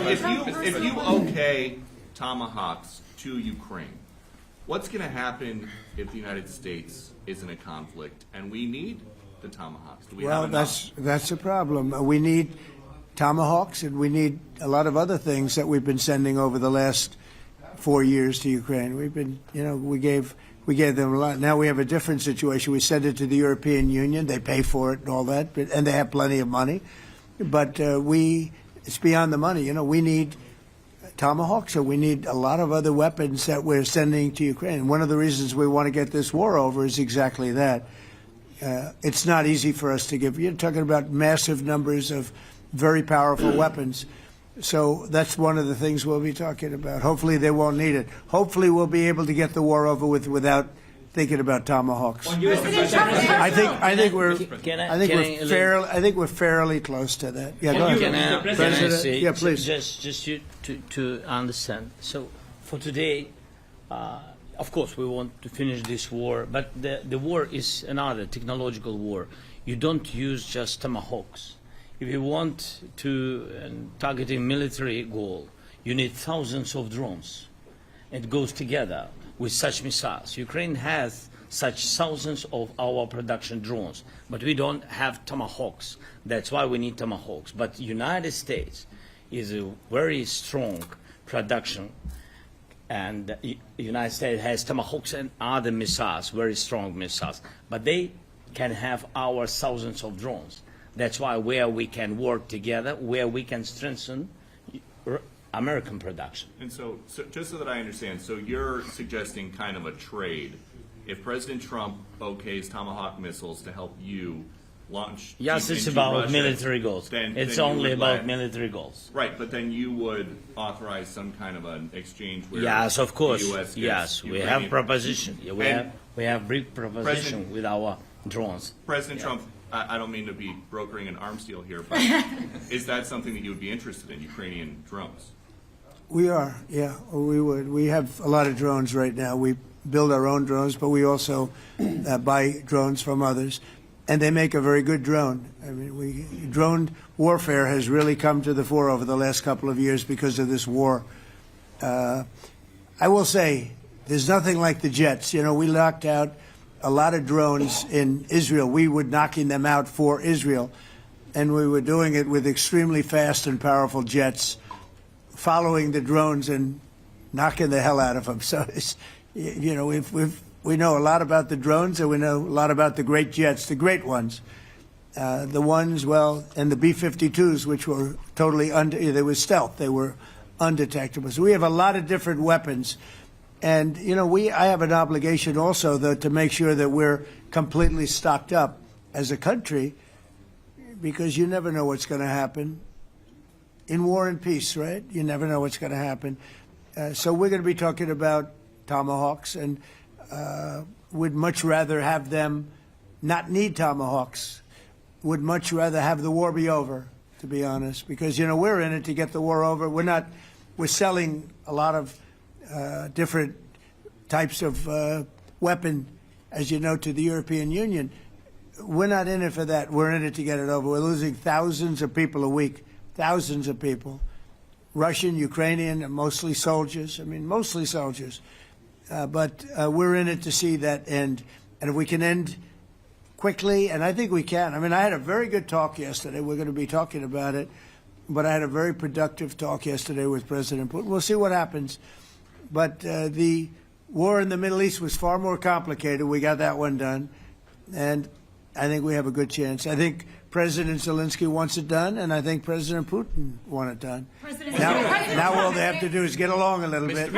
if you okay Tomahawks to Ukraine, what's going to happen if the United States is in a conflict and we need the Tomahawks? Do we have enough? That's a problem. We need Tomahawks, and we need a lot of other things that we've been sending over the last 4 years to Ukraine. We've been, we gave them a lot. Now we have a different situation. We send it to the European Union. They pay for it and all that, and they have plenty of money. But it's beyond the money. We need Tomahawks, so we need a lot of other weapons that we're sending to Ukraine. One of the reasons we want to get this war over is exactly that. It's not easy for us to give. You're talking about massive numbers of very powerful weapons. So that's one of the things we'll be talking about. Hopefully they won't need it. Hopefully we'll be able to get the war over with without thinking about Tomahawks. I think we're fairly close to that. Yeah, go ahead. President, yeah, please. Just to understand. So for today, of course, we want to finish this war, but the war is another technological war. You don't use just Tomahawks. If you want to target a military goal, you need thousands of drones. It goes together with such missiles. Ukraine has such thousands of our production drones, but we don't have Tomahawks. That's why we need Tomahawks. But the United States is a very strong production, and the United States has Tomahawks and other missiles, very strong missiles, but they can have our thousands of drones. That's why where we can work together, where we can strengthen American production. And so just so that I understand, so you're suggesting kind of a trade. If President Trump okays Tomahawk missiles to help you launch yes, it's about Russia, military goals. It's only about military goals. Right, but then you would authorize some kind of an exchange where yes, of course. The US yes, we have proposition. We have big proposition with our drones. President Trump, I don't mean to be brokering an arms deal here, but is that something that you would be interested in, Ukrainian drones? We are, yeah, we would. We have a lot of drones right now. We build our own drones, but we also buy drones from others, and they make a very good drone. I mean, drone warfare has really come to the fore over the last couple of years because of this war. I will say, there's nothing like the jets. We knocked out a lot of drones in Israel. We were knocking them out for Israel, and we were doing it with extremely fast and powerful jets, following the drones and knocking the hell out of them. So, we know a lot about the drones, and we know a lot about the great jets, the great ones. The ones, and the B-52s, which were totally they were stealth. They were undetectable. So we have a lot of different weapons. And, I have an obligation also, though, to make sure that we're completely stocked up as a country, because you never know what's going to happen. In war and peace, right? You never know what's going to happen. So we're going to be talking about Tomahawks, and would much rather have them not need Tomahawks. Would much rather have the war be over, to be honest, because, we're in it to get the war over. We're selling a lot of different types of weapon, as you know, to the European Union. We're not in it for that. We're in it to get it over. We're losing thousands of people a week, thousands of people, Russian, Ukrainian, and mostly soldiers. Mostly soldiers. But we're in it to see that end. And if we can end quickly, and I think we can. I had a very good talk yesterday. We're going to be talking about it. But I had a very productive talk yesterday with President Putin. We'll see what happens. But the war in the Middle East was far more complicated. We got that one done. And I think we have a good chance. I think President Zelensky wants it done, and I think President Putin wants it done. Now all they have to do is get along a little bit.